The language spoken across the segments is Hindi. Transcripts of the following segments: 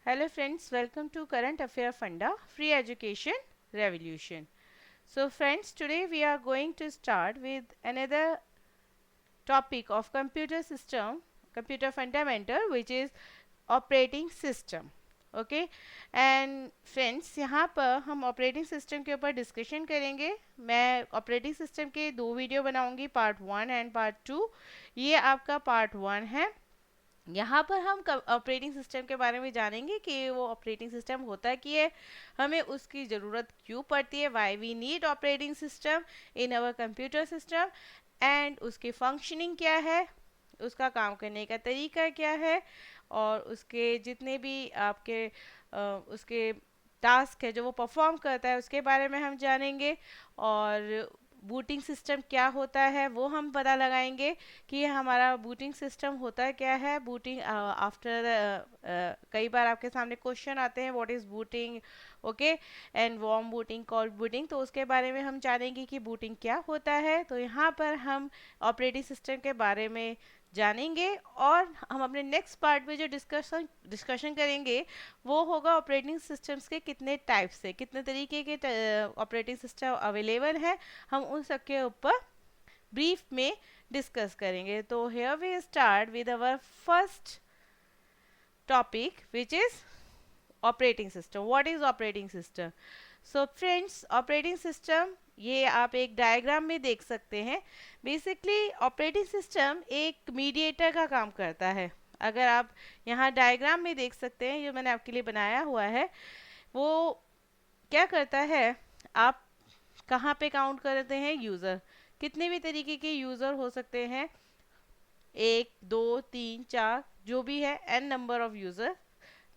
Hello friends, welcome to Current Affair Funda Free Education Revolution. So friends, today we are going to start with another topic of computer fundamental, which is operating system. Okay and friends, यहाँ पर हम ऑपरेटिंग सिस्टम के ऊपर डिस्कशन करेंगे. मैं ऑपरेटिंग सिस्टम के दो वीडियो बनाऊंगी, पार्ट 1 एंड पार्ट 2. ये आपका पार्ट 1 है. यहाँ पर हम ऑपरेटिंग सिस्टम के बारे में जानेंगे कि वो ऑपरेटिंग सिस्टम होता क्या है, हमें उसकी ज़रूरत क्यों पड़ती है, why we need operating system in our computer system, and उसकी फंक्शनिंग क्या है, उसका काम करने का तरीका क्या है, और उसके जितने भी आपके उसके टास्क है जो वो परफॉर्म करता है उसके बारे में हम जानेंगे. और बूटिंग सिस्टम क्या होता है वो हम पता लगाएंगे कि हमारा बूटिंग सिस्टम होता है क्या है. बूटिंग आफ्टर कई बार आपके सामने क्वेश्चन आते हैं what is booting, okay, and warm booting, cold booting, तो उसके बारे में हम जानेंगे कि बूटिंग क्या होता है. तो यहाँ पर हम ऑपरेटिंग सिस्टम के बारे में जानेंगे और हम अपने नेक्स्ट पार्ट में जो डिस्कशन करेंगे वो होगा ऑपरेटिंग सिस्टम्स के कितने टाइप्स है, कितने तरीके के ऑपरेटिंग सिस्टम अवेलेबल है, हम उन सब के ऊपर ब्रीफ में डिस्कस करेंगे. तो here we start with our first topic which is operating system. What is operating system? So friends, operating system ये आप एक डायग्राम में देख सकते हैं. बेसिकली ऑपरेटिंग सिस्टम एक मीडिएटर का काम करता है. अगर आप यहाँ डायग्राम में देख सकते हैं जो मैंने आपके लिए बनाया हुआ है, वो क्या करता है, आप कहाँ पे काउंट करते हैं यूज़र, कितने भी तरीके के यूज़र हो सकते हैं, एक दो तीन चार जो भी है, n number of user,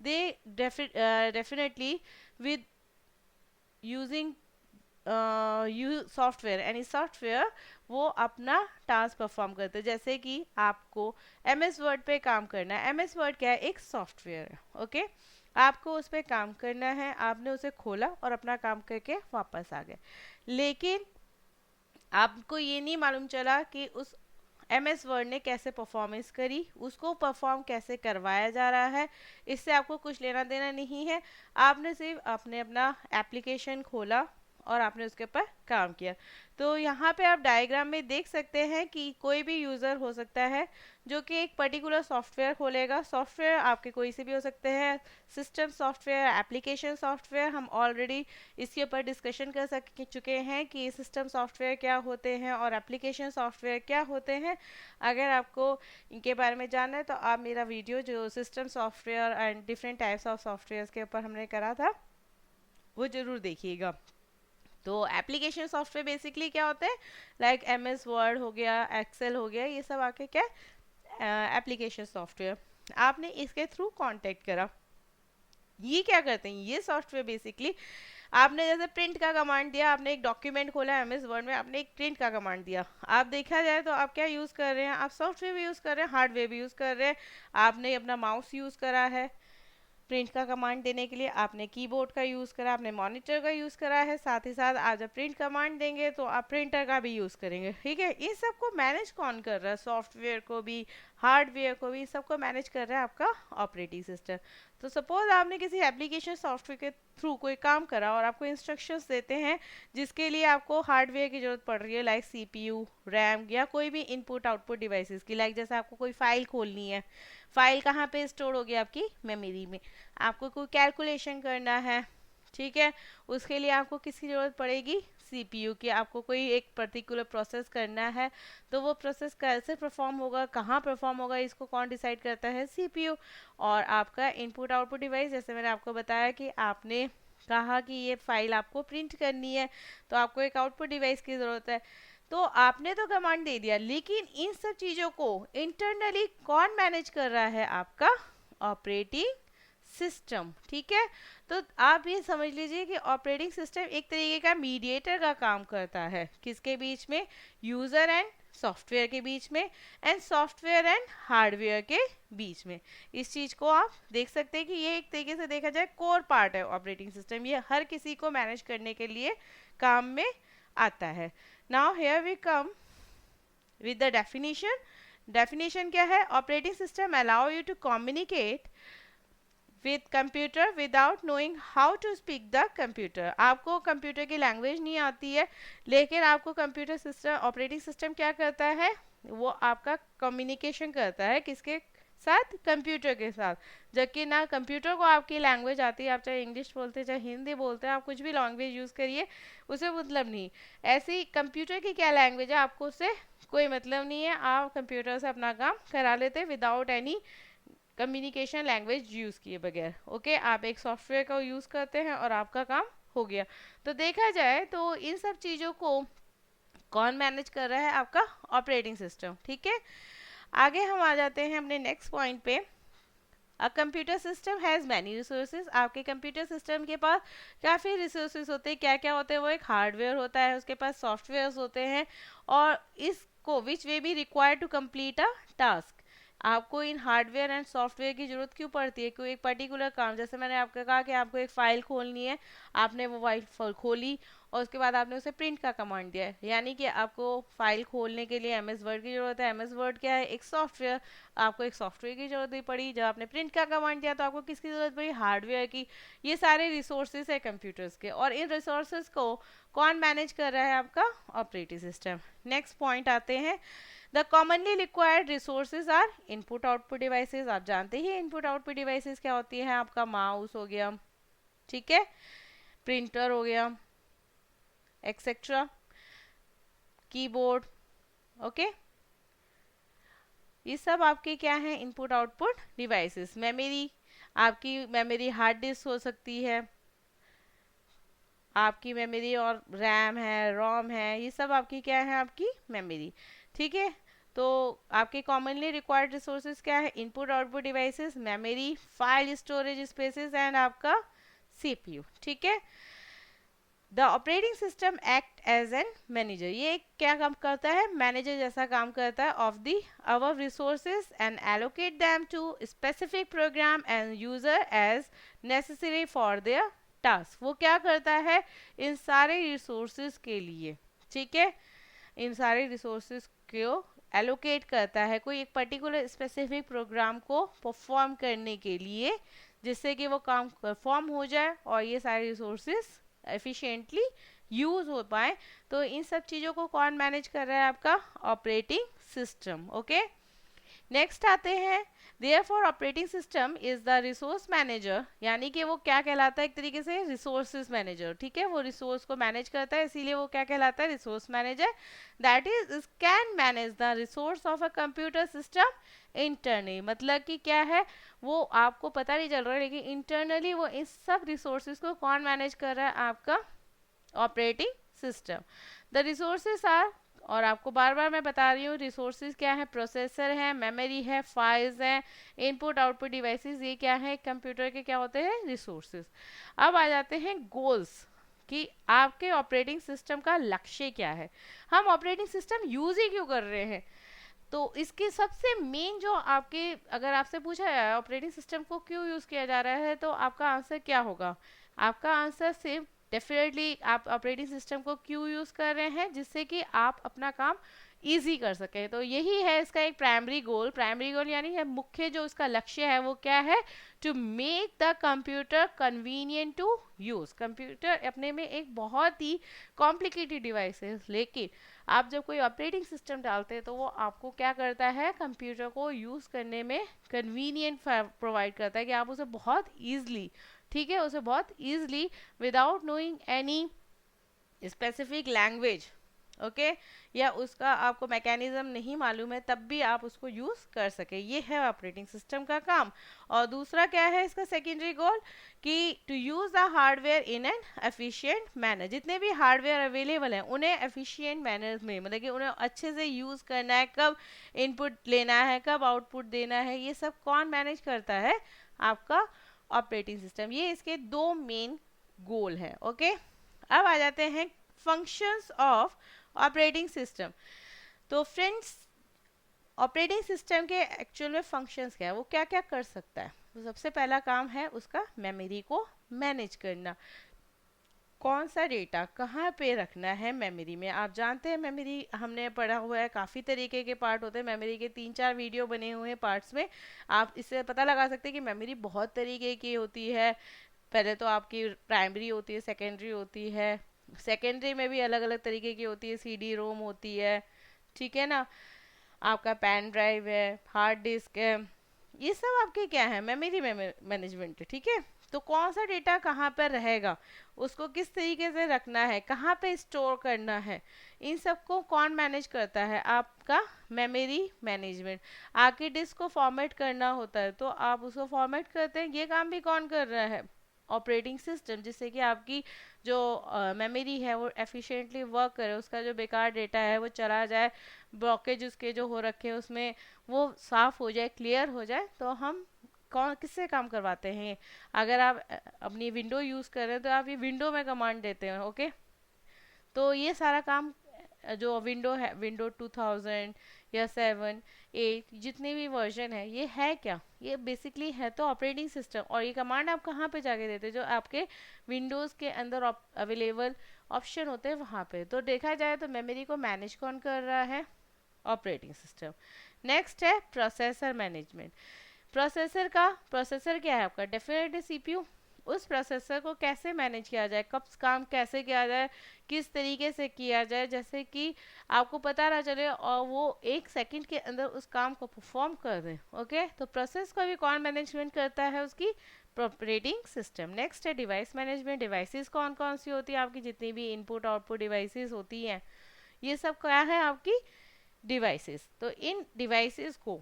they definitely with using software, any software, वो अपना टास्क परफॉर्म करते हैं. जैसे कि आपको एम एस वर्ड पे काम करना है. एम एस वर्ड क्या है? एक सॉफ्टवेयर है. ओके आपको उस पर काम करना है, आपने उसे खोला और अपना काम करके वापस आ गए. लेकिन आपको ये नहीं मालूम चला कि उस एम एस वर्ड ने कैसे परफॉर्मेंस करी, उसको परफॉर्म कैसे करवाया जा रहा है, इससे आपको कुछ लेना देना नहीं है. आपने सिर्फ आपने अपना एप्लीकेशन खोला और आपने उसके ऊपर काम किया. तो यहाँ पे आप डायग्राम में देख सकते हैं कि कोई भी यूज़र हो सकता है जो कि एक पर्टिकुलर सॉफ्टवेयर खोलेगा. सॉफ्टवेयर आपके कोई से भी हो सकते हैं, सिस्टम सॉफ्टवेयर, एप्लीकेशन सॉफ्टवेयर. हम ऑलरेडी इसके ऊपर डिस्कशन कर चुके हैं कि सिस्टम सॉफ्टवेयर क्या होते हैं और एप्लीकेशन सॉफ्टवेयर क्या होते हैं. अगर आपको इनके बारे में जानना है तो आप मेरा वीडियो जो system software and different types of software के ऊपर हमने करा था वो ज़रूर देखिएगा. तो एप्लीकेशन सॉफ्टवेयर बेसिकली क्या होता है, लाइक एम एस वर्ड हो गया, एक्सेल हो गया, ये सब आके क्या एप्लीकेशन सॉफ्टवेयर. आपने इसके थ्रू कांटेक्ट करा. ये क्या करते हैं, ये सॉफ्टवेयर बेसिकली आपने जैसे प्रिंट का कमांड दिया, आपने एक डॉक्यूमेंट खोला एम एस वर्ड में, आपने एक प्रिंट का कमांड दिया. आप देखा जाए तो आप क्या यूज़ कर रहे हैं, आप सॉफ्टवेयर भी यूज़ कर रहे हैं, हार्डवेयर भी यूज़ कर रहे हैं. आपने अपना माउस यूज़ करा है प्रिंट का कमांड देने के लिए, आपने कीबोर्ड का यूज़ करा, आपने मॉनिटर का यूज़ करा है, साथ ही साथ आप जब प्रिंट कमांड देंगे तो आप प्रिंटर का भी यूज़ करेंगे. ठीक है, इन सबको मैनेज कौन कर रहा है, सॉफ्टवेयर को भी हार्डवेयर को भी, सबको मैनेज कर रहा है आपका ऑपरेटिंग सिस्टम. तो सपोज आपने किसी एप्लीकेशन सॉफ्टवेयर के थ्रू कोई काम करा और आपको इंस्ट्रक्शंस देते हैं जिसके लिए आपको हार्डवेयर की ज़रूरत पड़ रही है, लाइक सीपीयू, रैम, या कोई भी इनपुट आउटपुट डिवाइसेस की. लाइक जैसे आपको कोई फाइल खोलनी है, फाइल कहाँ पे स्टोर होगी, आपकी मेमोरी में. आपको कोई कैलकुलेशन करना है, ठीक है, उसके लिए आपको किसकी ज़रूरत पड़ेगी, सीपीयू की. आपको कोई एक पर्टिकुलर प्रोसेस करना है तो वो प्रोसेस कैसे परफॉर्म होगा, कहाँ परफॉर्म होगा, इसको कौन डिसाइड करता है, सीपीयू. और आपका इनपुट आउटपुट डिवाइस, जैसे मैंने आपको बताया कि आपने कहा कि ये फाइल आपको प्रिंट करनी है तो आपको एक आउटपुट डिवाइस की ज़रूरत है. तो आपने तो कमांड दे दिया, लेकिन इन सब चीज़ों को इंटरनली कौन मैनेज कर रहा है, आपका ऑपरेटिंग सिस्टम. ठीक है, तो आप ये समझ लीजिए कि ऑपरेटिंग सिस्टम एक तरीके का मीडिएटर का काम करता है. किसके बीच में, यूज़र एंड सॉफ्टवेयर के बीच में, एंड सॉफ्टवेयर एंड हार्डवेयर के बीच में. इस चीज़ को आप देख सकते हैं कि ये एक तरीके से देखा जाए कोर पार्ट है ऑपरेटिंग सिस्टम. ये हर किसी को मैनेज करने के लिए काम में आता है. Now here we come with the definition. Definition क्या है, operating system allow you to communicate with computer without knowing how to speak the computer. आपको कंप्यूटर की लैंग्वेज नहीं आती है, लेकिन आपको कंप्यूटर सिस्टम ऑपरेटिंग सिस्टम क्या करता है, वो आपका कम्युनिकेशन करता है किसके साथ, कंप्यूटर के साथ। जबकि ना कंप्यूटर को आपकी लैंग्वेज आती है, आप चाहे इंग्लिश बोलते हैं चाहे हिंदी बोलते हैं, आप कुछ भी लैंग्वेज यूज़ करिए, उसे मतलब नहीं। ऐसी कंप्यूटर की क्या लैंग्वेज है, आपको उससे कोई मतलब नहीं है, आप कंप्यूटर से अपना काम करा लेते हैं without any communication language use किए बगैर। ओके, आप एक सॉफ्टवेयर का यूज़ करते हैं और आपका काम हो गया। तो देखा जाए तो इन सब चीज़ों को कौन मैनेज कर रहा है, आपका ऑपरेटिंग सिस्टम। ठीक है, आगे हम आ जाते हैं अपने नेक्स्ट पॉइंट पे। A computer system has many resources. आपके कंप्यूटर सिस्टम के पास काफ़ी रिसोर्सेज होते हैं। क्या क्या होते हैं, वो एक हार्डवेयर होता है, उसके पास सॉफ्टवेयर्स होते हैं, और इसको which way be required to complete a task. आपको इन हार्डवेयर एंड सॉफ्टवेयर की जरूरत क्यों पड़ती है, कोई एक पर्टिकुलर काम, जैसे मैंने आपको कहा कि आपको एक फ़ाइल खोलनी है, आपने वो फाइल खोली और उसके बाद आपने उसे प्रिंट का कमांड दिया है, यानी कि आपको फाइल खोलने के लिए एम एस वर्ड की ज़रूरत है। एम एस वर्ड क्या है, एक सॉफ्टवेयर, आपको एक सॉफ्टवेयर की ज़रूरत भी पड़ी। जब आपने प्रिंट का कमांड दिया तो आपको किसकी ज़रूरत पड़ी, हार्डवेयर की। ये सारे रिसोर्सेज है कंप्यूटर्स के, और इन रिसोर्सेज को कौन मैनेज कर रहा है, आपका ऑपरेटिंग सिस्टम। नेक्स्ट पॉइंट आते हैं, the commonly required resources are input output devices. आप जानते ही इनपुट आउटपुट डिवाइसेज क्या होती है, आपका माउस हो गया, ठीक है, प्रिंटर हो गया, एक्सेट्रा, कीबोर्ड, ओके, ये सब आपके क्या है, इनपुट आउटपुट डिवाइसेस। मेमोरी, आपकी मेमोरी हार्ड डिस्क हो सकती है, आपकी मेमोरी और रैम है, रोम है, ये सब आपकी क्या है, आपकी मेमोरी। ठीक है, तो आपके कॉमनली रिक्वायर्ड रिसोर्सेज क्या है, input output devices, memory, file storage spaces and आपका सीपीयू। ठीक है, the operating system act as an manager. ये क्या काम करता है, मैनेजर जैसा काम करता है of the our resources and allocate them to specific program and user as necessary for their task. वो क्या करता है, इन सारे रिसोर्सेज के लिए, ठीक है, इन सारे रिसोर्सेज को एलोकेट करता है कोई एक पर्टिकुलर स्पेसिफिक प्रोग्राम को परफॉर्म करने के लिए, जिससे कि वो काम परफॉर्म हो जाए और ये सारे रिसोर्सेज एफिशिएंटली यूज हो पाए। तो इन सब चीज़ों को कौन मैनेज कर रहा है, आपका ऑपरेटिंग सिस्टम। ओके, नेक्स्ट आते हैं, therefore operating system is the resource manager, यानी कि वो क्या कहलाता है, एक तरीके से रिसोर्सेज मैनेजर। ठीक है, वो रिसोर्स को मैनेज करता है, इसीलिए वो क्या कहलाता है, resource manager. That is can manage the resource of a computer system internally. मतलब कि क्या है, वो आपको पता नहीं चल रहा है, लेकिन इंटरनली वो इस सब रिसोर्सेज को कौन मैनेज कर रहा है, आपका operating system. The resources are, और आपको बार बार मैं बता रही हूँ, रिसोर्सेज क्या है, प्रोसेसर है, मेमोरी है, फाइल्स हैं, इनपुट आउटपुट डिवाइसेस, ये क्या है, कंप्यूटर के क्या होते हैं, रिसोर्सेज। अब आ जाते हैं गोल्स, कि आपके ऑपरेटिंग सिस्टम का लक्ष्य क्या है, हम ऑपरेटिंग सिस्टम यूज ही क्यों कर रहे हैं। तो इसके सबसे मेन जो आपके, अगर आपसे पूछा जाए ऑपरेटिंग सिस्टम को क्यों यूज़ किया जा रहा है, तो आपका आंसर क्या होगा, आपका आंसर सिर्फ डेफिनेटली आप ऑपरेटिंग सिस्टम को क्यों यूज़ कर रहे हैं, जिससे कि आप अपना काम इजी कर सकें। तो यही है इसका एक प्राइमरी गोल। प्राइमरी गोल यानी है मुख्य जो इसका लक्ष्य है, वो क्या है, to make the computer convenient to use. Computer अपने में एक बहुत ही कॉम्प्लिकेटेड डिवाइस है, लेकिन आप जब कोई ऑपरेटिंग सिस्टम डालते हैं तो वो आपको क्या करता है, कंप्यूटर को यूज़ करने में कन्वीनियंट प्रोवाइड करता है, कि आप उसे बहुत ईजली, ठीक है, उसे बहुत easily without knowing any specific language, okay, या उसका आपको मैकेनिज्म नहीं मालूम है, तब भी आप उसको यूज़ कर सके। ये है ऑपरेटिंग सिस्टम का काम। और दूसरा क्या है इसका सेकेंडरी गोल, कि to use the hardware in an efficient manner. जितने भी हार्डवेयर अवेलेबल हैं उन्हें एफिशिएंट मैनर में, मतलब कि उन्हें अच्छे से यूज़ करना है, कब इनपुट लेना है, कब आउटपुट देना है, ये सब कौन मैनेज करता है, आपका ऑपरेटिंग सिस्टम। ये इसके दो मेन गोल है। ओके, अब आ जाते हैं फंक्शंस ऑफ ऑपरेटिंग सिस्टम। तो फ्रेंड्स, ऑपरेटिंग सिस्टम के एक्चुअल में फंक्शंस क्या है, वो क्या क्या कर सकता है। तो सबसे पहला काम है उसका मेमोरी को मैनेज करना। कौन सा डेटा कहाँ पे रखना है मेमोरी में। आप जानते हैं मेमोरी हमने पढ़ा हुआ है, काफ़ी तरीके के पार्ट होते हैं मेमोरी के, 3-4 वीडियो बने हुए हैं पार्ट्स में। आप इससे पता लगा सकते हैं कि मेमोरी बहुत तरीके की होती है। पहले तो आपकी प्राइमरी होती है, सेकेंडरी होती है, सेकेंडरी में भी अलग अलग तरीके की होती है, सीडी रोम होती है, ठीक है ना, आपका पेन ड्राइव है, हार्ड डिस्क है, ये सब आपके क्या है, मेमोरी मैनेजमेंट, ठीक है। तो कौन सा डेटा कहाँ पर रहेगा, उसको किस तरीके से रखना है, कहाँ पे स्टोर करना है, इन सबको कौन मैनेज करता है, आपका मेमोरी मैनेजमेंट। आपकी डिस्क को फॉर्मेट करना होता है तो आप उसको फॉर्मेट करते हैं, ये काम भी कौन कर रहा है, ऑपरेटिंग सिस्टम, जिससे कि आपकी जो मेमोरी है वो एफिशिएंटली वर्क करे, उसका जो बेकार डेटा है वो चला जाए, ब्लॉकेज उसके जो हो रखे हैं उसमें वो साफ हो जाए, क्लियर हो जाए। तो हम कौन किससे काम करवाते हैं, अगर आप अपनी विंडो यूज़ कर रहे हैं तो आप ये विंडो में कमांड देते हैं, ओके। तो ये सारा काम जो विंडो है, विंडो 2000 या 7, 8 जितने भी वर्जन है, ये है क्या, ये बेसिकली है तो ऑपरेटिंग सिस्टम। और ये कमांड आप कहाँ पे जाके देते हैं, जो आपके विंडोज़ के अंदर अवेलेबल ऑप्शन होते हैं वहाँ पे। तो देखा जाए तो मेमोरी को मैनेज कौन कर रहा है, ऑपरेटिंग सिस्टम। नेक्स्ट है प्रोसेसर मैनेजमेंट। प्रोसेसर क्या है आपका, डेफिनेटली सीपीयू। उस प्रोसेसर को कैसे मैनेज किया जाए, कब काम कैसे किया जाए, किस तरीके से किया जाए, जैसे कि आपको पता ना चले और वो 1 सेकंड के अंदर उस काम को परफॉर्म कर दें, ओके। तो प्रोसेस को भी कौन मैनेजमेंट करता है, उसकी ऑपरेटिंग सिस्टम। नेक्स्ट है डिवाइस मैनेजमेंट। डिवाइसेस कौन कौन सी होती है आपकी, जितनी भी इनपुट आउटपुट डिवाइसेस होती हैं, ये सब क्या है आपकी डिवाइसेस। तो इन डिवाइसेस को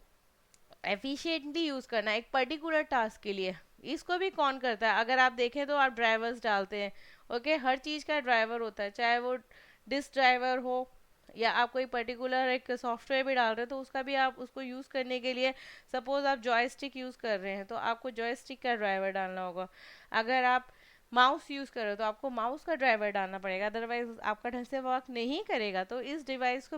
एफिशिएंटली यूज़ करना एक पर्टिकुलर टास्क के लिए, इसको भी कौन करता है। अगर आप देखें तो आप ड्राइवर्स डालते हैं, ओके, हर चीज़ का ड्राइवर होता है, चाहे वो डिस्क ड्राइवर हो या आप कोई पर्टिकुलर एक सॉफ्टवेयर भी डाल रहे हैं तो उसका भी आप उसको यूज़ करने के लिए, सपोज आप जॉयस्टिक यूज़ कर रहे हैं तो आपको जॉयस्टिक का ड्राइवर डालना होगा। अगर आप माउस यूज़ कर रहे हो तो आपको माउस का ड्राइवर डालना पड़ेगा, अदरवाइज आपका ढंग से वर्क नहीं करेगा। तो इस डिवाइस को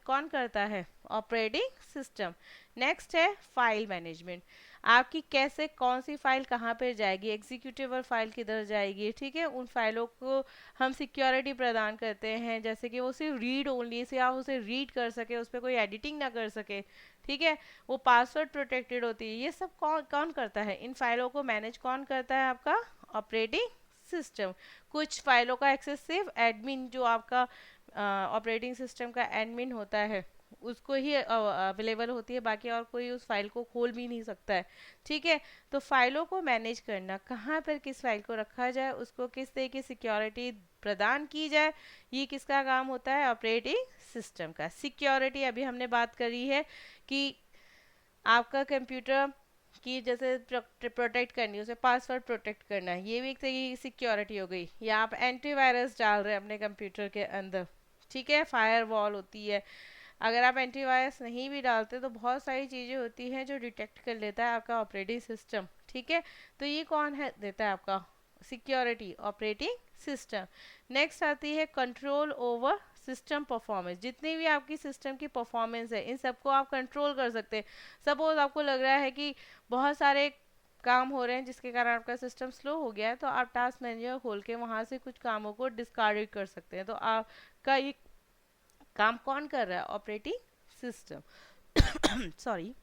कौन करता है, ऑपरेटिंग सिस्टम। नेक्स्ट है फाइल मैनेजमेंट। आपकी कैसे कौन सी फाइल कहाँ पर जाएगी, एग्जीक्यूटेबल फाइल किधर जाएगी, ठीक है। उन फाइलों को हम सिक्योरिटी प्रदान करते हैं, जैसे कि वो सिर्फ रीड ओनली से आप उसे रीड कर सके, उस पर कोई एडिटिंग ना कर सके, ठीक है। वो पासवर्ड प्रोटेक्टेड होती है। ये सब कौन कौन करता है, इन फाइलों को मैनेज कौन करता है, आपका ऑपरेटिंग सिस्टम। कुछ फाइलों का एक्सेस सिर्फ एडमिन, जो आपका ऑपरेटिंग सिस्टम का एडमिन होता है, उसको ही अवेलेबल होती है, बाकी और कोई उस फाइल को खोल भी नहीं सकता है, ठीक है। तो फाइलों को मैनेज करना, कहाँ पर किस फाइल को रखा जाए, उसको किस तरह की सिक्योरिटी प्रदान की जाए, ये किसका काम होता है, ऑपरेटिंग सिस्टम का। सिक्योरिटी अभी हमने बात करी है कि आपका कंप्यूटर की जैसे प्रोटेक्ट करनी है, उसे पासवर्ड प्रोटेक्ट करना है, ये भी एक तरीके की सिक्योरिटी हो गई। या आप एंटीवायरस डाल रहे हैं अपने कंप्यूटर के अंदर, ठीक है, फायर वॉल होती है। अगर आप एंटीवायरस नहीं भी डालते तो बहुत सारी चीज़ें होती हैं जो डिटेक्ट कर लेता है आपका ऑपरेटिंग सिस्टम, ठीक है। तो ये कौन है देता है, आपका सिक्योरिटी, ऑपरेटिंग सिस्टम। नेक्स्ट आती है कंट्रोल ओवर सिस्टम परफॉर्मेंस। जितनी भी आपकी सिस्टम की परफॉर्मेंस है, इन सबको आप कंट्रोल कर सकते हैं। सपोज आपको लग रहा है कि बहुत सारे काम हो रहे हैं जिसके कारण आपका सिस्टम स्लो हो गया है, तो आप टास्क मैनेजर खोल के वहाँ से कुछ कामों को डिस्कार्ड कर सकते हैं। तो आपका ये काम कौन कर रहा है, ऑपरेटिंग सिस्टम सॉरी।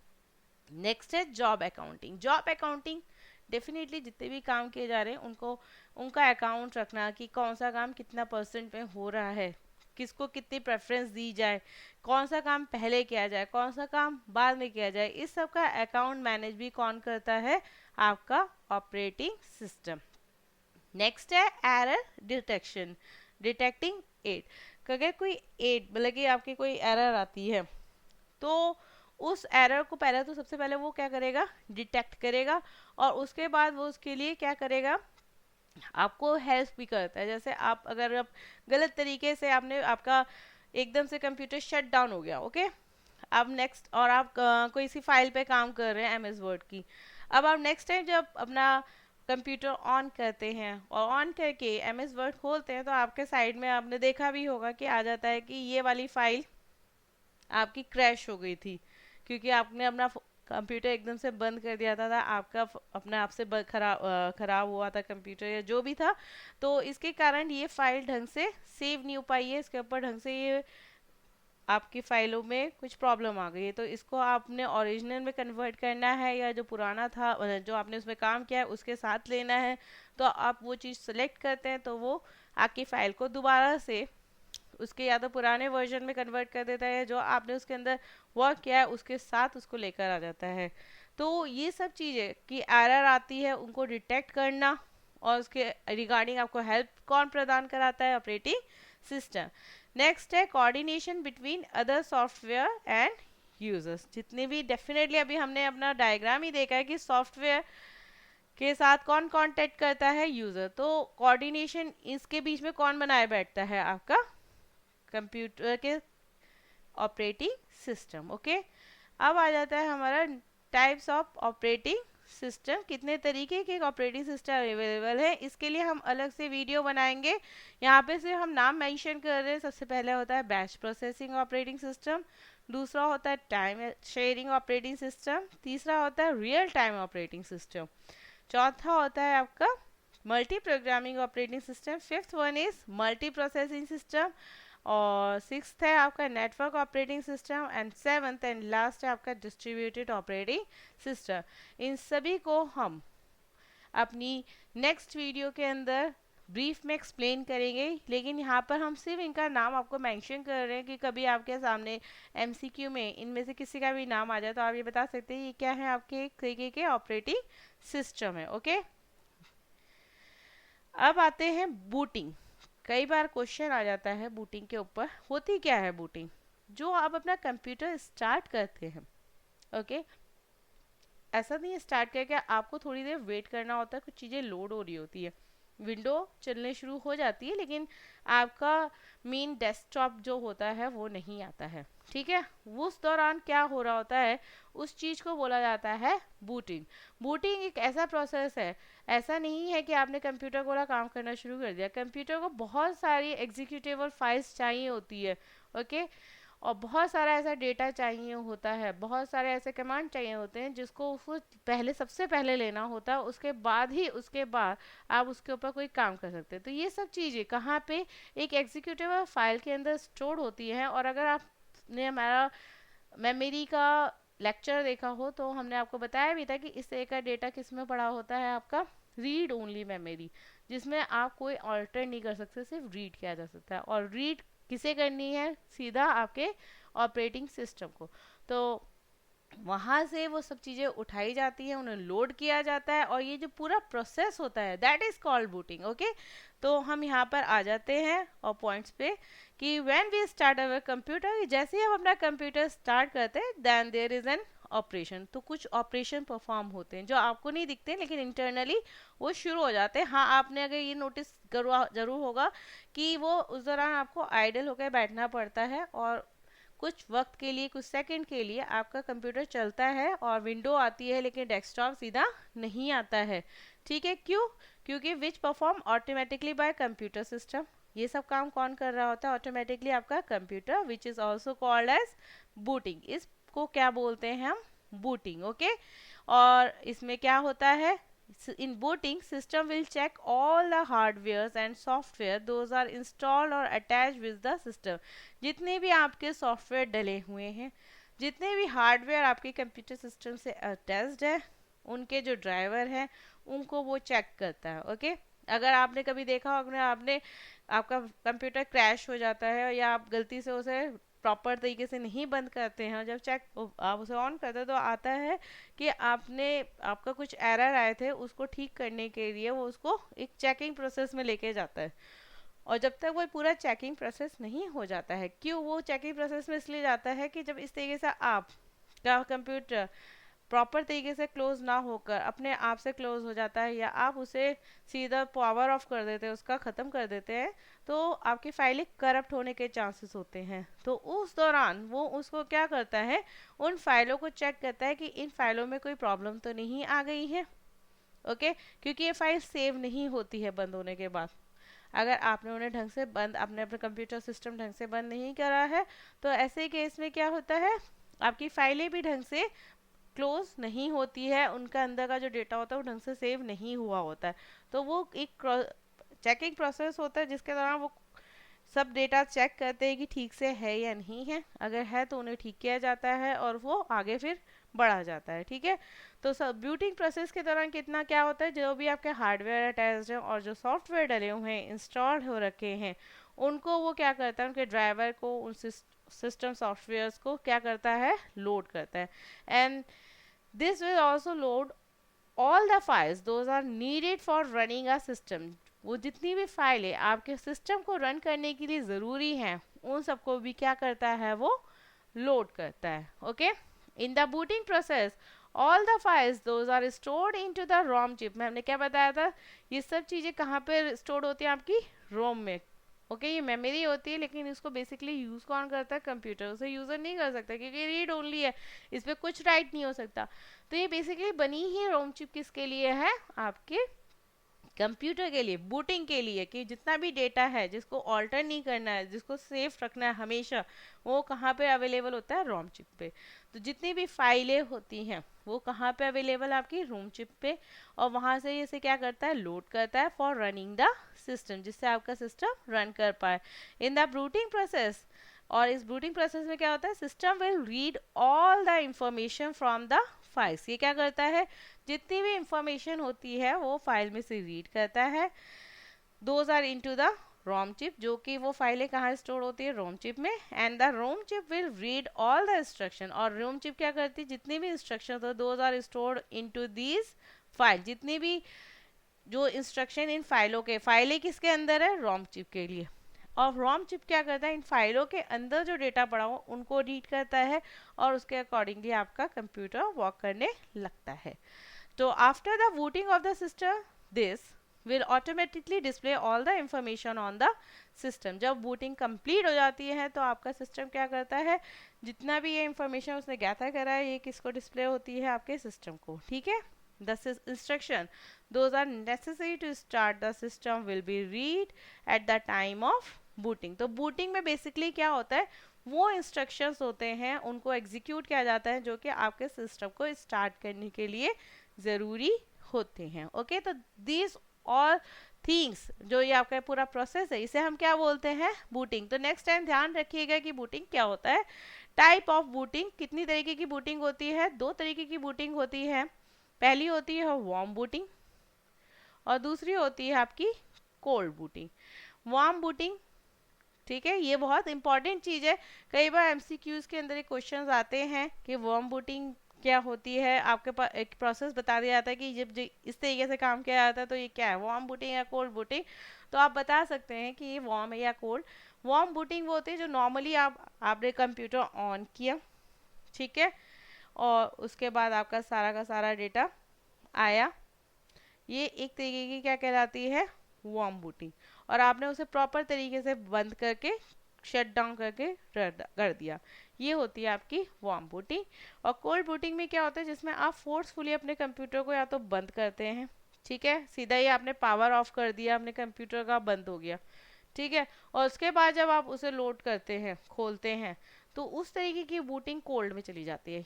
नेक्स्ट है job accounting. Job accounting definitely जितने भी काम किए जा रहे हैं उनको उनका अकाउंट रखना, कि कौन सा काम कितना परसेंट में हो रहा है, किसको कितनी प्रेफरेंस दी जाए, कौन सा काम पहले किया जाए, कौन सा काम बाद में किया जाए, इस सब का अकाउंट मैनेज भी कौन करता है, आपका ऑपरेटिंग सिस्टम। नेक्स्ट है एरर डिटेक्शन, डिटेक्टिंग एड। अगर कोई एड मतलब कि आपकी कोई एरर आती है तो उस एरर को पहले तो सबसे पहले वो क्या करेगा, डिटेक्ट करेगा, और उसके बाद वो उसके लिए क्या करेगा, आपको हेल्प भी करता है। जैसे अगर आप गलत तरीके से आपने आपका एकदम से कंप्यूटर शट डाउन हो गया, ओके, अब नेक्स्ट, और आप कोई सी फाइल पे काम कर रहे हैं एमएस वर्ड की, अब आप नेक्स्ट टाइम जब अपना कंप्यूटर ऑन करते हैं और ऑन करके एमएस वर्ड खोलते हैं तो आपके साइड में आपने देखा भी होगा कि आ जाता है कि ये वाली फाइल आपकी क्रैश हो गई थी, क्योंकि आपने अपना कंप्यूटर एकदम से बंद कर दिया था आपका अपने आप से खराब हुआ था कंप्यूटर या जो भी था, तो इसके कारण ये फाइल ढंग से सेव नहीं हो पाई है, इसके ऊपर ढंग से ये आपकी फाइलों में कुछ प्रॉब्लम आ गई है। तो इसको आपने ओरिजिनल में कन्वर्ट करना है या जो पुराना था जो आपने उसमें काम किया है उसके साथ लेना है, तो आप वो चीज़ सेलेक्ट करते हैं तो वो आपकी फाइल को दोबारा से उसके या तो पुराने वर्जन में कन्वर्ट कर देता है, जो आपने उसके अंदर वर्क किया है उसके साथ उसको लेकर आ जाता है। तो ये सब चीज़ें कि एरर आती है उनको डिटेक्ट करना, और उसके रिगार्डिंग आपको हेल्प कौन प्रदान कराता है, ऑपरेटिंग सिस्टम। नेक्स्ट है coordination between other software and users. जितने भी डेफिनेटली अभी हमने अपना डायग्राम ही देखा है कि सॉफ्टवेयर के साथ कौन कांटेक्ट करता है, यूजर। तो कोऑर्डिनेशन इसके बीच में कौन बनाए बैठता है, आपका कंप्यूटर के ऑपरेटिंग सिस्टम। ओके, अब आ जाता है हमारा टाइप्स ऑफ ऑपरेटिंग सिस्टम। कितने तरीके के ऑपरेटिंग सिस्टम अवेलेबल है, इसके लिए हम अलग से वीडियो बनाएंगे। यहाँ पे सिर्फ हम नाम मेंशन कर रहे हैं। सबसे पहले होता है बैच प्रोसेसिंग ऑपरेटिंग सिस्टम, दूसरा होता है टाइम शेयरिंग ऑपरेटिंग सिस्टम, तीसरा होता है रियल टाइम ऑपरेटिंग सिस्टम, चौथा होता है आपका multi programming operating system, fifth one is multi processing system, और सिक्स्थ है आपका network operating system, and seventh and last है आपका डिस्ट्रीब्यूटेड ऑपरेटिंग सिस्टम। इन सभी को हम अपनी नेक्स्ट वीडियो के अंदर ब्रीफ में एक्सप्लेन करेंगे, लेकिन यहाँ पर हम सिर्फ इनका नाम आपको मेंशन कर रहे हैं कि कभी आपके सामने एमसीक्यू में इनमें से किसी का भी नाम आ जाए तो आप ये बता सकते हैं ये क्या है, आपके एक तरीके के ऑपरेटिंग सिस्टम है। ओके, अब आते हैं बूटिंग। कई बार क्वेश्चन आ जाता है बूटिंग के ऊपर। होती क्या है बूटिंग? जो आप अपना कंप्यूटर स्टार्ट करते हैं, ओके, ऐसा नहीं है स्टार्ट करके आपको थोड़ी देर वेट करना होता है, कुछ चीज़ें लोड हो रही होती है, विंडो चलने शुरू हो जाती है, लेकिन आपका मेन डेस्कटॉप जो होता है वो नहीं आता है। ठीक है, उस दौरान क्या हो रहा होता है, उस चीज़ को बोला जाता है बूटिंग। बूटिंग एक ऐसा प्रोसेस है, ऐसा नहीं है कि आपने कंप्यूटर को काम करना शुरू कर दिया। कंप्यूटर को बहुत सारी एग्जीक्यूटेबल फाइल्स चाहिए होती है, ओके, और बहुत सारा ऐसा डेटा चाहिए होता है, बहुत सारे ऐसे कमांड चाहिए होते हैं जिसको उसको पहले सबसे पहले लेना होता है, उसके बाद ही उसके बाद आप उसके ऊपर कोई काम कर सकते हैं। तो ये सब चीज़ें कहाँ पे, एक एग्जीक्यूटिव फाइल के अंदर स्टोर होती हैं। और अगर आपने हमारा मेमोरी का लेक्चर देखा हो तो हमने आपको बताया भी था कि इस तरह का डेटा किस में पड़ा होता है, आपका रीड ओनली मेमोरी, जिसमें आप कोई ऑल्टर नहीं कर सकते, सिर्फ रीड किया जा सकता है। और रीड किसे करनी है, सीधा आपके ऑपरेटिंग सिस्टम को। तो वहाँ से वो सब चीज़ें उठाई जाती हैं, उन्हें लोड किया जाता है, और ये जो पूरा प्रोसेस होता है that is called booting. Okay, तो हम यहाँ पर आ जाते हैं और पॉइंट्स पे कि when we start our computer, जैसे ही हम अपना कंप्यूटर स्टार्ट करते हैं then there is an operation. तो कुछ ऑपरेशन परफॉर्म होते हैं जो आपको नहीं दिखते, लेकिन इंटरनली वो शुरू हो जाते हैं। हाँ, आपने अगर ये नोटिस जरूर होगा कि वो उस दौरान आपको आइडल होकर बैठना पड़ता है, और कुछ वक्त के लिए, कुछ सेकंड के लिए आपका कंप्यूटर चलता है और विंडो आती है, लेकिन डेस्कटॉप सीधा नहीं आता है। ठीक है, क्यों? क्योंकि which perform automatically bye computer system. ये सब काम कौन कर रहा होता है ऑटोमेटिकली? आपका computer, which is also called as booting. इसको क्या बोलते हैं हम? बूटिंग। ओके, और इसमें क्या होता है, in booting system will check all the hardwares and software those are installed or attached with the system। जितने भी आपके सॉफ्टवेयर डले हुए हैं, जितने भी हार्डवेयर आपके कंप्यूटर सिस्टम से अटैच्ड है, उनके जो ड्राइवर हैं उनको वो चेक करता है। ओके, अगर आपने कभी देखा होगा, आपने आपका कंप्यूटर क्रैश हो जाता है या आप गलती से उसे प्रॉपर तरीके से नहीं बंद करते हैं, और जब आप उसे ऑन करते हैं तो आता है कि आपका कुछ एरर आए थे, उसको ठीक करने के लिए वो उसको एक चेकिंग प्रोसेस में लेके जाता है। और जब तक वो पूरा चेकिंग प्रोसेस नहीं हो जाता है, क्यों वो चेकिंग प्रोसेस में इसलिए जाता है कि जब इस तरीके से आप का कंप्यूटर प्रॉपर तरीके से क्लोज ना होकर अपने आप से क्लोज हो जाता है, या आप उसे सीधा पावर ऑफ कर देते हैं, उसका ख़त्म कर देते हैं, तो आपकी फाइलें करप्ट होने के चांसेस होते हैं। तो उस दौरान वो उसको क्या करता है, उन फाइलों को चेक करता है कि इन फाइलों में कोई प्रॉब्लम तो नहीं आ गई है। ओके, क्योंकि ये फाइल सेव नहीं होती है बंद होने के बाद। अगर आपने उन्हें ढंग से बंद, आपने अपना कंप्यूटर सिस्टम ढंग से बंद नहीं करा है, तो ऐसे केस में क्या होता है, आपकी फाइलें भी ढंग से क्लोज नहीं होती है, उनका अंदर का जो डेटा होता है वो ढंग से सेव नहीं हुआ होता है। तो वो एक चेकिंग प्रोसेस होता है जिसके दौरान वो सब डेटा चेक करते हैं कि ठीक से है या नहीं है, अगर है तो उन्हें ठीक किया जाता है और वो आगे फिर बढ़ा जाता है। ठीक है, तो सब बूटिंग प्रोसेस के दौरान कितना क्या होता है, जो भी आपके हार्डवेयर अटैच्ड है और जो सॉफ्टवेयर डले हुए हैं, इंस्टॉल हो रखे हैं, उनको वो क्या करता है, उनके ड्राइवर को, उन सिस्टम सॉफ्टवेयर्स को क्या करता है, लोड करता है। And this will also load all the files those are needed for running a system। वो जितनी भी फाइलें आपके सिस्टम को रन करने के लिए ज़रूरी हैं, उन सबको भी क्या करता है, वो लोड करता है। Okay, in the booting process all the files those are stored into the ROM chip में। हमने क्या बताया था, ये सब चीज़ें कहाँ पर स्टोर्ड होती हैं, आपकी रोम में। ओके, ये मेमोरी होती है, लेकिन इसको बेसिकली यूज़ कौन करता है, कंप्यूटर। उसे यूज़र नहीं कर सकता क्योंकि रीड ओनली है, इस पर कुछ राइट नहीं हो सकता। तो ये बेसिकली बनी ही रोम चिप किसके लिए है, आपके कंप्यूटर के लिए, बूटिंग के लिए, कि जितना भी डेटा है जिसको ऑल्टर नहीं करना है, जिसको सेफ रखना है हमेशा, वो कहाँ पे अवेलेबल होता है, रोम चिप पे। तो जितनी भी फाइलें होती हैं वो कहाँ पे अवेलेबल, आपकी रोम चिप पे, और वहाँ से इसे क्या करता है, लोड करता है फॉर रनिंग द सिस्टम, जिससे आपका सिस्टम रन कर पाए इन द बूटिंग प्रोसेस। और इस बूटिंग प्रोसेस में क्या होता है, system will read all the information from the files. ये क्या करता है, जितनी भी इंफॉर्मेशन होती है वो फाइल में से रीड करता है। Those are into the ROM chip, जो कि वो फाइलें कहाँ स्टोर होती है, रोम चिप में। And the ROM chip will read all the instruction, और रोम चिप क्या करती है, जितनी भी इंस्ट्रक्शन हो those are stored into these file, जितनी भी जो इंस्ट्रक्शन इन फाइलों के, फाइलें किसके अंदर है, रोम चिप के लिए। और रोम चिप क्या करता है, इन फाइलों के अंदर जो डेटा पड़ा हो उनको रीड करता है, और उसके अकॉर्डिंगली आपका कंप्यूटर वर्क करने लगता है। तो after the booting of the system this will automatically display all the information on the system। जब बूटिंग कंप्लीट हो जाती है तो आपका सिस्टम क्या करता है, जितना भी ये इंफॉर्मेशन उसने गैदर करा है ये किसको डिस्प्ले होती है, आपके सिस्टम को। ठीक है, the instruction those are necessary to start the system will be read at the time of booting। तो बूटिंग में बेसिकली क्या होता है, वो इंस्ट्रक्शंस होते हैं उनको एग्जीक्यूट किया जाता है जो कि आपके सिस्टम को स्टार्ट करने के लिए ज़रूरी होते हैं। ओके, तो दीज और थिंग्स, जो ये आपका पूरा प्रोसेस है, इसे हम क्या बोलते हैं, बूटिंग। तो नेक्स्ट टाइम ध्यान रखिएगा कि बूटिंग क्या होता है। टाइप ऑफ बूटिंग, कितनी तरीके की बूटिंग होती है, दो तरीके की बूटिंग होती है। पहली होती है वार्म बूटिंग और दूसरी होती है आपकी कोल्ड बूटिंग। वार्म बूटिंग, ठीक है, ये बहुत इंपॉर्टेंट चीज़ है। कई बार एमसीक्यूज के अंदर क्वेश्चंस आते हैं कि वार्म बूटिंग क्या होती है, आपके पास एक प्रोसेस बता दिया जाता है कि जब इस तरीके से काम किया जाता है तो ये क्या है, वार्म बूटिंग या कोल्ड बूटिंग। तो आप बता सकते हैं कि ये वार्म है या कोल्ड। वार्म बूटिंग वो होती है जो नॉर्मली आपने कंप्यूटर ऑन किया, ठीक है, और उसके बाद आपका सारा का सारा डेटा आया, ये एक तरीके की क्या कहलाती है, वार्म बूटिंग। और आपने उसे प्रॉपर तरीके से बंद करके, शट डाउन करके कर दिया, ये होती है आपकी वार्म बूटिंग। और कोल्ड बूटिंग में क्या होता है, जिसमें आप फोर्सफुली अपने कंप्यूटर को या तो बंद करते हैं, ठीक है, सीधा ही आपने पावर ऑफ कर दिया, अपने कंप्यूटर का बंद हो गया, ठीक है, और उसके बाद जब आप उसे लोड करते हैं, खोलते हैं, तो उस तरीके की बूटिंग कोल्ड में चली जाती है।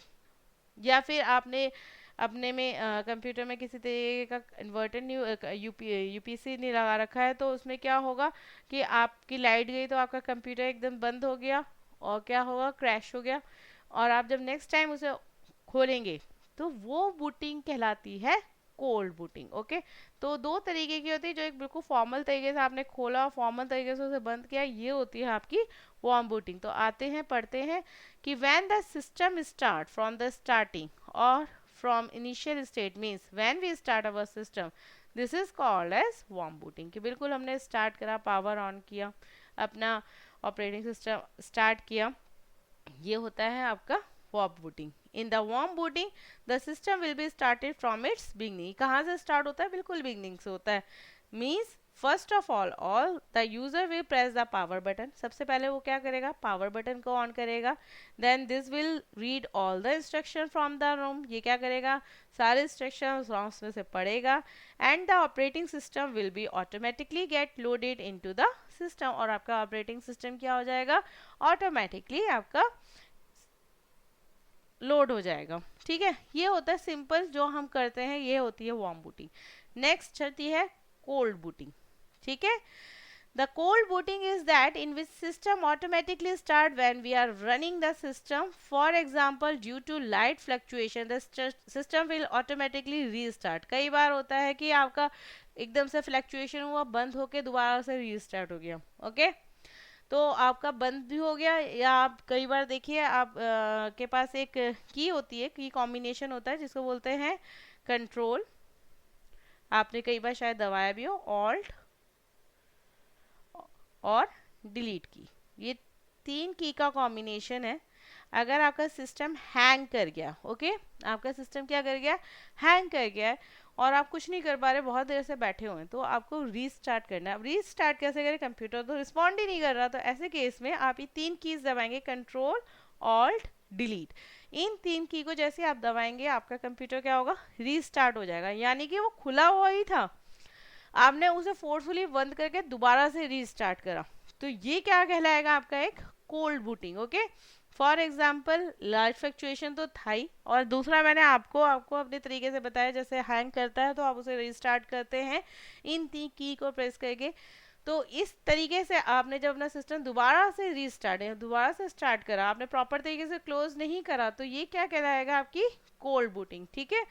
या फिर आपने अपने में कंप्यूटर में किसी तरीके का इन्वर्टर नहीं, यूपीसी नहीं लगा रखा है, तो उसमें क्या होगा कि आपकी लाइट गई तो आपका कंप्यूटर एकदम बंद हो गया और क्या होगा, क्रैश हो गया। और आप जब नेक्स्ट टाइम उसे खोलेंगे तो वो बूटिंग कहलाती है कोल्ड बूटिंग। ओके, तो दो तरीके की होती है, जो एक बिल्कुल फॉर्मल तरीके से आपने खोला और फॉर्मल तरीके से उसे बंद किया, ये होती है आपकी वार्म बूटिंग। तो आते हैं, पढ़ते हैं कि when the system start from the starting और from initial state means when we start our system, this is called as warm booting। कि बिल्कुल हमने स्टार्ट करा, पावर ऑन किया, अपना ऑपरेटिंग सिस्टम स्टार्ट किया, ये होता है आपका warm booting. In the warm booting the system will be started from its beginning. कहाँ से स्टार्ट होता है, बिल्कुल बिगनिंग से होता है। Means first of all the user will press the power button. सबसे पहले वो क्या करेगा, पावर बटन को ऑन करेगा। Then this will read all the instruction from the ROM. ये क्या करेगा, सारे इंस्ट्रक्शन रोम्स में से पढ़ेगा। And the operating system will be automatically get loaded into the system. और आपका ऑपरेटिंग सिस्टम क्या हो जाएगा, ऑटोमेटिकली आपका लोड हो जाएगा। ठीक है, ये होता है सिंपल जो हम करते हैं, ये होती है वार्म बूटिंग। नेक्स्ट चलती है कोल्ड बूटिंग। ठीक है, the cold booting is that in which system automatically start when we are running the system. For example, due to light fluctuation the system will automatically restart. कई बार होता है कि आपका एकदम से फ्लक्चुएशन हुआ, बंद होके दोबारा से रीस्टार्ट हो गया। ओके, तो आपका बंद भी हो गया, या आप कई बार देखिए आप के पास एक की होती है, की कॉम्बिनेशन होता है जिसको बोलते हैं कंट्रोल, आपने कई बार शायद दबाया भी हो, ऑल्ट और डिलीट की, ये 3 की का कॉम्बिनेशन है। अगर आपका सिस्टम हैंग कर गया, ओके, आपका सिस्टम क्या कर गया, हैंग कर गया है, और आप कुछ नहीं कर पा रहे, बहुत देर से बैठे हुए हैं, तो आपको रीस्टार्ट करना है। अब रीस्टार्ट कैसे करें, कंप्यूटर तो रिस्पॉन्ड ही नहीं कर रहा, तो ऐसे केस में आप ये 3 कीज दबाएंगे, कंट्रोल ऑल्ट डिलीट। इन 3 की को जैसे आप दबाएंगे आपका कंप्यूटर क्या होगा, रीस्टार्ट हो जाएगा, यानी कि वो खुला हुआ ही था, आपने उसे फोर्सफुली बंद करके दोबारा से रीस्टार्ट करा, तो ये क्या कहलाएगा, आपका एक cold booting. Okay, for example large fluctuation तो था ही, और दूसरा मैंने आपको अपने तरीके से बताया, जैसे हैंग करता है तो आप उसे रीस्टार्ट करते हैं इन 3 की को प्रेस करके। तो इस तरीके से आपने जब अपना सिस्टम दोबारा से रीस्टार्ट है, दोबारा से स्टार्ट करा, आपने प्रॉपर तरीके से क्लोज नहीं करा, तो ये क्या कहलाएगा, आपकी कोल्ड बूटिंग। ठीक है,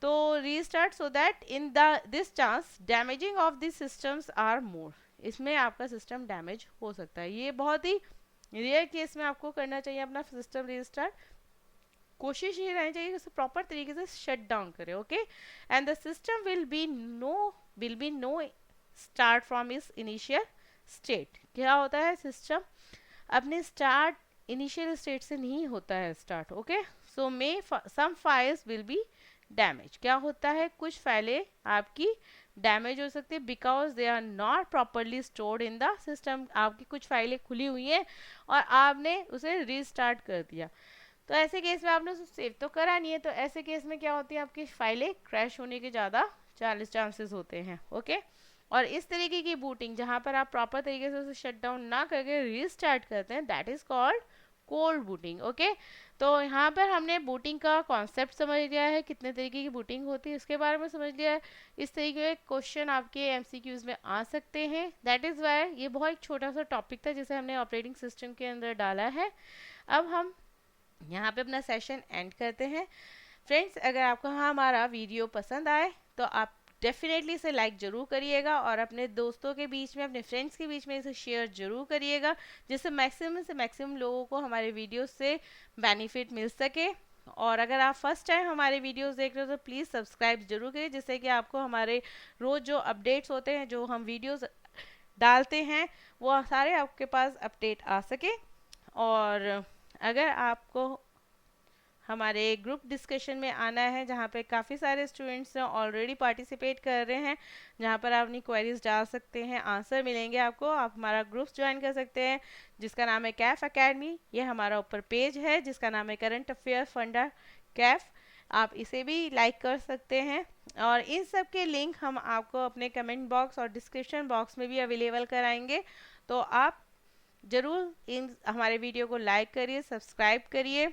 तो restart so that in this chance damaging of this systems are more, इसमें आपका सिस्टम डैमेज हो सकता है। ये बहुत ही रेयर केस में आपको करना चाहिए अपना सिस्टम रीस्टार्ट, कोशिश ये रहनी चाहिए कि उसे प्रॉपर तरीके से शट डाउन करें। Okay, and the system will be know start from इस इनिशियल स्टेट। क्या होता है, सिस्टम अपने स्टार्ट इनिशियल स्टेट से नहीं होता है start. Okay, so may some files will be damage. क्या होता है, कुछ फाइलें आपकी डैमेज हो सकती है because they are not properly stored in the system. आपकी कुछ फाइलें खुली हुई हैं और आपने उसे रीस्टार्ट कर दिया, तो ऐसे केस में आपने उसे सेव तो करा नहीं है, तो ऐसे केस में क्या होती है, आपकी फाइलें क्रैश होने के ज़्यादा चांसेस होते हैं। ओके, और इस तरीके की बूटिंग जहाँ पर आप प्रॉपर तरीके से उसे शट डाउन ना करके रीस्टार्ट करते हैं, that is called cold booting. Okay, तो यहाँ पर हमने बूटिंग का कॉन्सेप्ट समझ लिया है, कितने तरीके की बूटिंग होती है इसके बारे में समझ लिया है। इस तरीके के क्वेश्चन आपके एमसीक्यूज में आ सकते हैं, दैट इज़ वाई ये बहुत एक छोटा सा टॉपिक था जिसे हमने ऑपरेटिंग सिस्टम के अंदर डाला है। अब हम यहाँ पे अपना सेशन एंड करते हैं। फ्रेंड्स, अगर आपको हमारा वीडियो पसंद आए तो आप डेफिनेटली इसे लाइक ज़रूर करिएगा, और अपने दोस्तों के बीच में, अपने फ्रेंड्स के बीच में इसे शेयर ज़रूर करिएगा, जिससे मैक्सिमम से मैक्सिमम लोगों को हमारे वीडियो से बेनिफिट मिल सके। और अगर आप फर्स्ट टाइम हमारे वीडियोस देख रहे हो तो प्लीज़ सब्सक्राइब जरूर करिए, जिससे कि आपको हमारे रोज़ जो अपडेट्स होते हैं, जो हम वीडियोस डालते हैं, वो सारे आपके पास अपडेट आ सके। और अगर आपको हमारे ग्रुप डिस्कशन में आना है, जहाँ पे काफ़ी सारे स्टूडेंट्स ऑलरेडी पार्टिसिपेट कर रहे हैं, जहाँ पर आप अपनी क्वेरीज डाल सकते हैं, आंसर मिलेंगे आपको, आप हमारा ग्रुप ज्वाइन कर सकते हैं जिसका नाम है कैफ एकेडमी। ये हमारा ऊपर पेज है जिसका नाम है करंट अफेयर फंडा कैफ, आप इसे भी लाइक कर सकते हैं। और इन सब के लिंक हम आपको अपने कमेंट बॉक्स और डिस्क्रिप्शन बॉक्स में भी अवेलेबल कराएंगे, तो आप ज़रूर इन हमारे वीडियो को लाइक करिए, सब्सक्राइब करिए,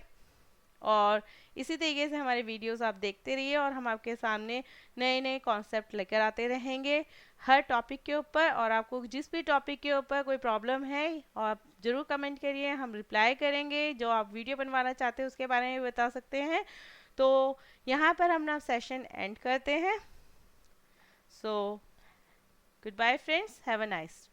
और इसी तरीके से हमारे वीडियोस आप देखते रहिए, और हम आपके सामने नए नए कॉन्सेप्ट लेकर आते रहेंगे हर टॉपिक के ऊपर। और आपको जिस भी टॉपिक के ऊपर कोई प्रॉब्लम है, आप ज़रूर कमेंट करिए, हम रिप्लाई करेंगे। जो आप वीडियो बनवाना चाहते हैं उसके बारे में भी बता सकते हैं। तो यहाँ पर हम ना सेशन एंड करते हैं। So good bye friends, have a nice